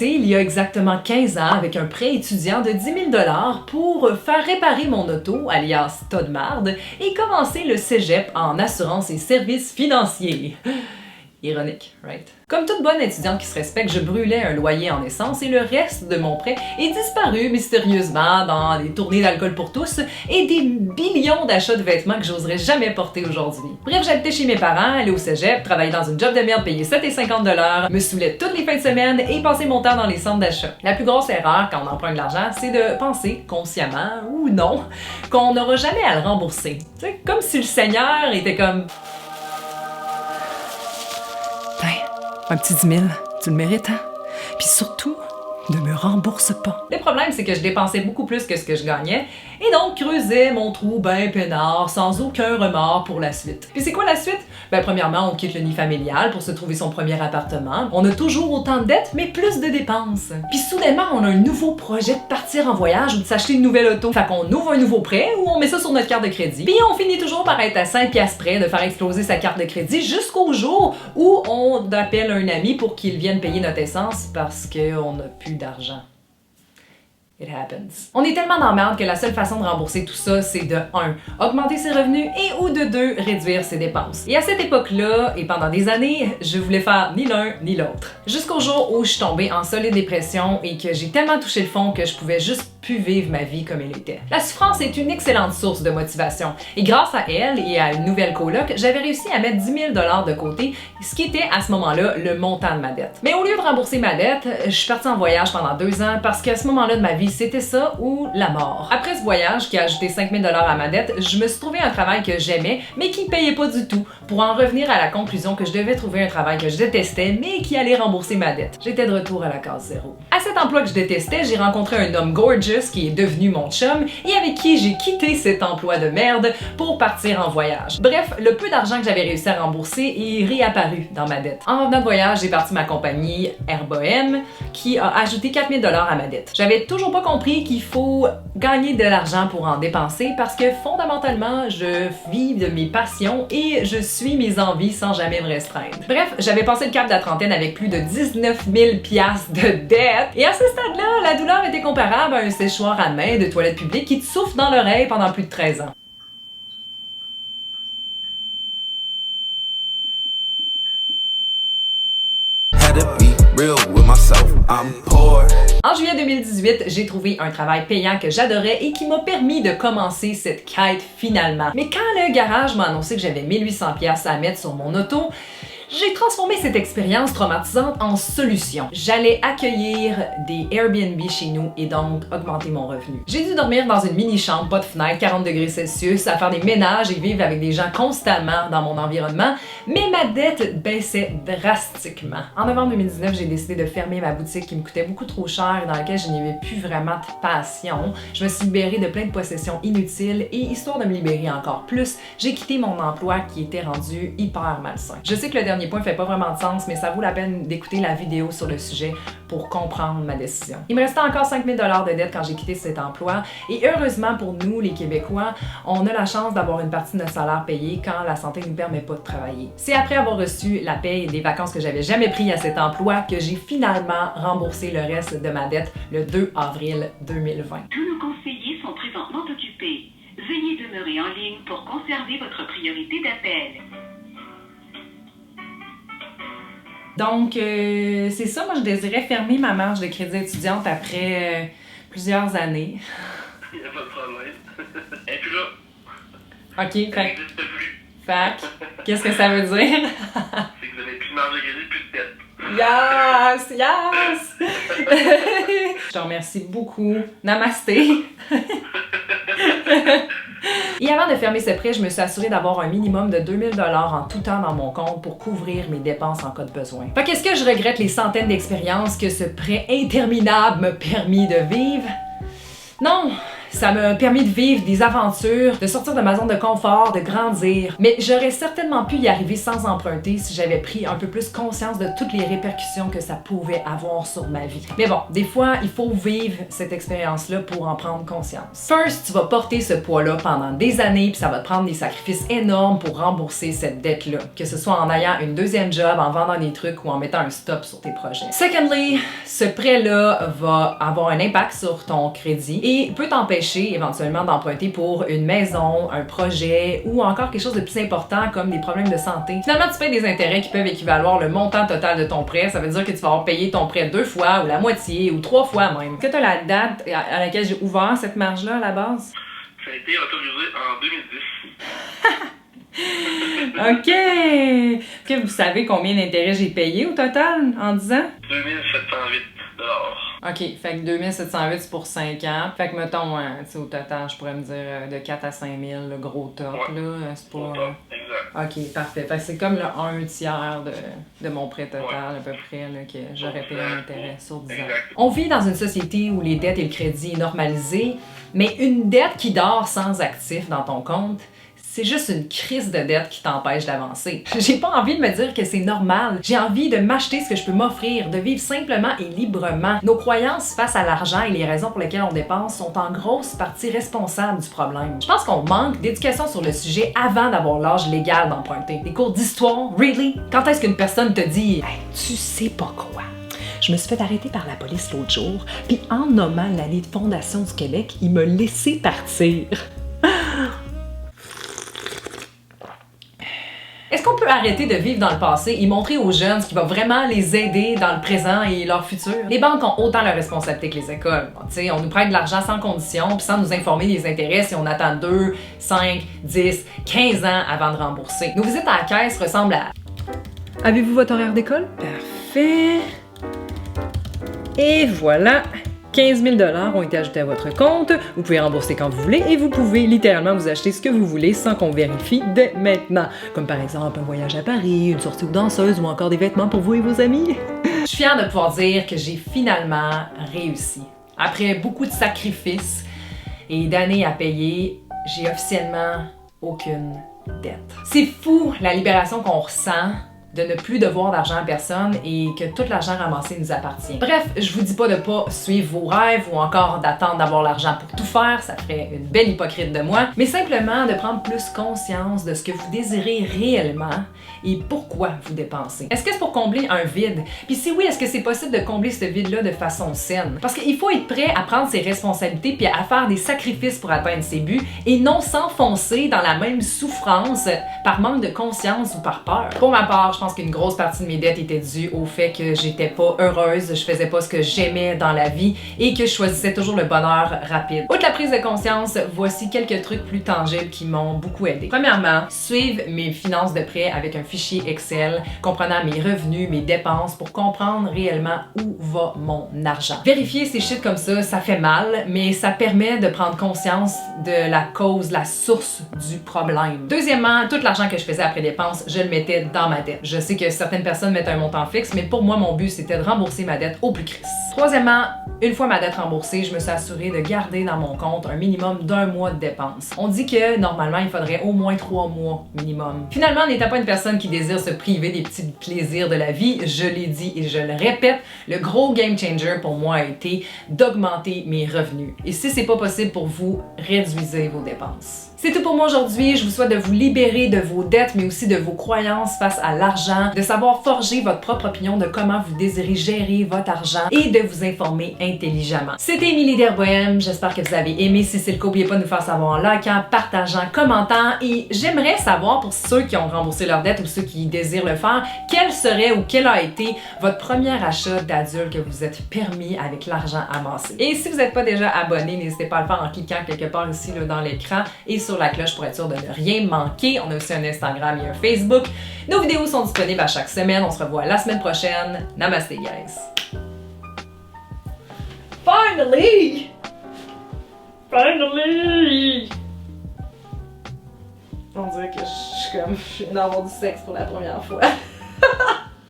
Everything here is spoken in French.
commencé il y a exactement 15 ans avec un prêt étudiant de 10 000 $ pour faire réparer mon auto, alias tas de marde, et commencer le cégep en assurance et services financiers. Ironique, right? Comme toute bonne étudiante qui se respecte, je brûlais un loyer en essence et le reste de mon prêt est disparu mystérieusement dans des tournées d'alcool pour tous et des millions d'achats de vêtements que j'oserais jamais porter aujourd'hui. Bref, j'habitais chez mes parents, allais au cégep, travaillais dans une job de merde payée 7,50 $, me saoulais toutes les fins de semaine et passais mon temps dans les centres d'achat. La plus grosse erreur quand on emprunte de l'argent, c'est de penser, consciemment ou non, qu'on n'aura jamais à le rembourser. Tu sais, comme si le Seigneur était comme... Un petit 10 000, tu le mérites, hein? Puis surtout, ne me rembourse pas. Le problème, c'est que je dépensais beaucoup plus que ce que je gagnais et donc creusais mon trou ben peinard sans aucun remords pour la suite. Puis c'est quoi la suite? Ben premièrement, on quitte le nid familial pour se trouver son premier appartement. On a toujours autant de dettes, mais plus de dépenses. Puis soudainement, on a un nouveau projet de partir en voyage ou de s'acheter une nouvelle auto. Fait qu'on ouvre un nouveau prêt ou on met ça sur notre carte de crédit. Puis on finit toujours par être à 5 piastres près de faire exploser sa carte de crédit jusqu'au jour où on appelle un ami pour qu'il vienne payer notre essence parce qu'on n'a plus d'argent. It happens. On est tellement dans la merde que la seule façon de rembourser tout ça, c'est de 1. Augmenter ses revenus et ou de 2. Réduire ses dépenses. Et à cette époque-là, et pendant des années, je voulais faire ni l'un ni l'autre. Jusqu'au jour où je suis tombée en solide dépression et que j'ai tellement touché le fond que je pouvais juste plus vivre ma vie comme elle était. La souffrance est une excellente source de motivation. Et grâce à elle et à une nouvelle coloc, j'avais réussi à mettre 10 000 $ de côté, ce qui était à ce moment-là le montant de ma dette. Mais au lieu de rembourser ma dette, je suis partie en voyage pendant 2 ans parce qu'à ce moment-là de ma vie, c'était ça ou la mort. Après ce voyage qui a ajouté 5 000 $ à ma dette, je me suis trouvé un travail que j'aimais, mais qui ne payait pas du tout, pour en revenir à la conclusion que je devais trouver un travail que je détestais, mais qui allait rembourser ma dette. J'étais de retour à la case zéro. À cet emploi que je détestais, j'ai rencontré un homme gorgeous qui est devenu mon chum et avec qui j'ai quitté cet emploi de merde pour partir en voyage. Bref, le peu d'argent que j'avais réussi à rembourser est réapparu dans ma dette. En revenant de voyage, j'ai parti ma compagnie Air Bohème qui a ajouté 4 000 $ à ma dette. J'avais toujours pas compris qu'il faut gagner de l'argent pour en dépenser parce que fondamentalement, je vis de mes passions et je suis mes envies sans jamais me restreindre. Bref, j'avais passé le cap de la trentaine avec plus de 19 000 $ de dette et à ce stade-là, la douleur était comparable à un séchoir à main de toilette publique qui te souffle dans l'oreille pendant plus de 13 ans. En juillet 2018, j'ai trouvé un travail payant que j'adorais et qui m'a permis de commencer cette quête finalement. Mais quand le garage m'a annoncé que j'avais 1800 $ à mettre sur mon auto, j'ai transformé cette expérience traumatisante en solution. J'allais accueillir des Airbnb chez nous et donc augmenter mon revenu. J'ai dû dormir dans une mini-chambre, pas de fenêtre, 40 degrés Celsius, à faire des ménages et vivre avec des gens constamment dans mon environnement, mais ma dette baissait drastiquement. En novembre 2019, j'ai décidé de fermer ma boutique qui me coûtait beaucoup trop cher et dans laquelle je n'avais plus vraiment de passion. Je me suis libérée de plein de possessions inutiles et histoire de me libérer encore plus, j'ai quitté mon emploi qui était rendu hyper malsain. Je sais que le dernier point fait pas vraiment de sens, mais ça vaut la peine d'écouter la vidéo sur le sujet pour comprendre ma décision. Il me restait encore 5 000 $ de dette quand j'ai quitté cet emploi et heureusement pour nous, les Québécois, on a la chance d'avoir une partie de notre salaire payé quand la santé ne nous permet pas de travailler. C'est après avoir reçu la paye et des vacances que j'avais jamais pris à cet emploi que j'ai finalement remboursé le reste de ma dette le 2 avril 2020. Tous nos conseillers sont présentement occupés. Veuillez demeurer en ligne pour conserver votre priorité d'appel. Donc, c'est ça, moi je désirais fermer ma marge de crédit étudiante après plusieurs années. Il n'y a pas de problème. Et puis là, OK, elle n'existe plus. Fac, qu'est-ce que ça veut dire? C'est que vous n'avez plus de marge de crédit, plus de dette. Yes! Yes! Je te remercie beaucoup. Namasté! Et avant de fermer ce prêt, je me suis assurée d'avoir un minimum de 2 000 $ en tout temps dans mon compte pour couvrir mes dépenses en cas de besoin. Fait qu'est-ce que je regrette les centaines d'expériences que ce prêt interminable m'a permis de vivre? Non, ça m'a permis de vivre des aventures, de sortir de ma zone de confort, de grandir. Mais j'aurais certainement pu y arriver sans emprunter si j'avais pris un peu plus conscience de toutes les répercussions que ça pouvait avoir sur ma vie. Mais bon, des fois, il faut vivre cette expérience-là pour en prendre conscience. First, tu vas porter ce poids-là pendant des années, puis ça va te prendre des sacrifices énormes pour rembourser cette dette-là. Que ce soit en ayant une deuxième job, en vendant des trucs ou en mettant un stop sur tes projets. Secondly, ce prêt-là va avoir un impact sur ton crédit et peut t'empêcher éventuellement d'emprunter pour une maison, un projet ou encore quelque chose de plus important comme des problèmes de santé. Finalement, tu payes des intérêts qui peuvent équivaloir le montant total de ton prêt. Ça veut dire que tu vas avoir payé ton prêt 2 fois ou la moitié ou 3 fois même. Est-ce que tu as la date à laquelle j'ai ouvert cette marge-là à la base? Ça a été autorisé en 2010. OK! Est-ce que vous savez combien d'intérêts j'ai payé au total en 10 ans? 2708 $. OK, fait que 2708 c'est pour 5 ans. Fait que mettons, tu sais, au total, je pourrais me dire de 4 à 5 000, le gros top, Ouais. là. C'est pas... Exact. OK, parfait. Fait que c'est comme le 1/3 de mon prêt total, Ouais. à peu près, là, que j'aurais payé un intérêt sur 10 ans. Exact. On vit dans une société où les dettes et le crédit est normalisé, mais une dette qui dort sans actif dans ton compte, c'est juste une crise de dette qui t'empêche d'avancer. J'ai pas envie de me dire que c'est normal. J'ai envie de m'acheter ce que je peux m'offrir, de vivre simplement et librement. Nos croyances face à l'argent et les raisons pour lesquelles on dépense sont en grosse partie responsables du problème. Je pense qu'on manque d'éducation sur le sujet avant d'avoir l'âge légal d'emprunter. Des cours d'histoire, really? Quand est-ce qu'une personne te dit Hey, tu sais pas quoi? Je me suis fait arrêter par la police l'autre jour, puis en nommant l'année de fondation du Québec, il m'a laissé partir. est-ce qu'on peut arrêter de vivre dans le passé et montrer aux jeunes ce qui va vraiment les aider dans le présent et leur futur? Les banques ont autant leur responsabilité que les écoles. Bon, tu sais, on nous prête de l'argent sans condition puis sans nous informer des intérêts si on attend 2, 5, 10, 15 ans avant de rembourser. Nos visites à la caisse ressemblent à... Avez-vous votre horaire d'école? Parfait. Et voilà, 15 000 $ ont été ajoutés à votre compte. Vous pouvez rembourser quand vous voulez et vous pouvez littéralement vous acheter ce que vous voulez sans qu'on vérifie dès maintenant. Comme par exemple un voyage à Paris, une sortie aux danseuses ou encore des vêtements pour vous et vos amis. Je suis fière de pouvoir dire que j'ai finalement réussi. Après beaucoup de sacrifices et d'années à payer, j'ai officiellement aucune dette. C'est fou la libération qu'on ressent de ne plus devoir d'argent à personne et que tout l'argent ramassé nous appartient. Bref, je vous dis pas de pas suivre vos rêves ou encore d'attendre d'avoir l'argent pour tout faire, ça ferait une belle hypocrite de moi, mais simplement de prendre plus conscience de ce que vous désirez réellement et pourquoi vous dépensez. Est-ce que c'est pour combler un vide? Puis si oui, est-ce que c'est possible de combler ce vide-là de façon saine? Parce qu'il faut être prêt à prendre ses responsabilités puis à faire des sacrifices pour atteindre ses buts et non s'enfoncer dans la même souffrance par manque de conscience ou par peur. Pour ma part, je pense qu'une grosse partie de mes dettes était due au fait que j'étais pas heureuse, je faisais pas ce que j'aimais dans la vie et que je choisissais toujours le bonheur rapide. Outre la prise de conscience, voici quelques trucs plus tangibles qui m'ont beaucoup aidé. Premièrement, suivre mes finances de prêt avec un fichier Excel comprenant mes revenus, mes dépenses pour comprendre réellement où va mon argent. Vérifier ces shit comme ça fait mal, mais ça permet de prendre conscience de la cause, la source du problème. Deuxièmement, tout l'argent que je faisais après dépenses, je le mettais dans ma dette. Je sais que certaines personnes mettent un montant fixe, mais pour moi, mon but, c'était de rembourser ma dette au plus crisse. Troisièmement, une fois ma dette remboursée, je me suis assurée de garder dans mon compte un minimum d'1 mois de dépenses. On dit que, normalement, il faudrait au moins 3 mois minimum. Finalement, n'étant pas une personne qui désire se priver des petits plaisirs de la vie, je l'ai dit et je le répète, le gros game changer pour moi a été d'augmenter mes revenus. Et si c'est pas possible pour vous, réduisez vos dépenses. C'est tout pour moi aujourd'hui. Je vous souhaite de vous libérer de vos dettes, mais aussi de vos croyances face à l'argent, de savoir forger votre propre opinion de comment vous désirez gérer votre argent et de vous informer intelligemment. C'était Émilie Derbohème. J'espère que vous avez aimé. Si c'est le cas, n'oubliez pas de nous faire savoir en likant, partageant, commentant. Et j'aimerais savoir, pour ceux qui ont remboursé leurs dettes ou ceux qui désirent le faire, quel serait ou quel a été votre premier achat d'adulte que vous êtes permis avec l'argent amassé. Et si vous n'êtes pas déjà abonné, n'hésitez pas à le faire en cliquant quelque part ici là, dans l'écran et sur la cloche pour être sûr de ne rien manquer. On a aussi un Instagram et un Facebook. Nos vidéos sont disponibles à chaque semaine. On se revoit la semaine prochaine. Namaste, guys! Finally! Finally! On dirait que je suis comme... Je viens d'avoir du sexe pour la première fois.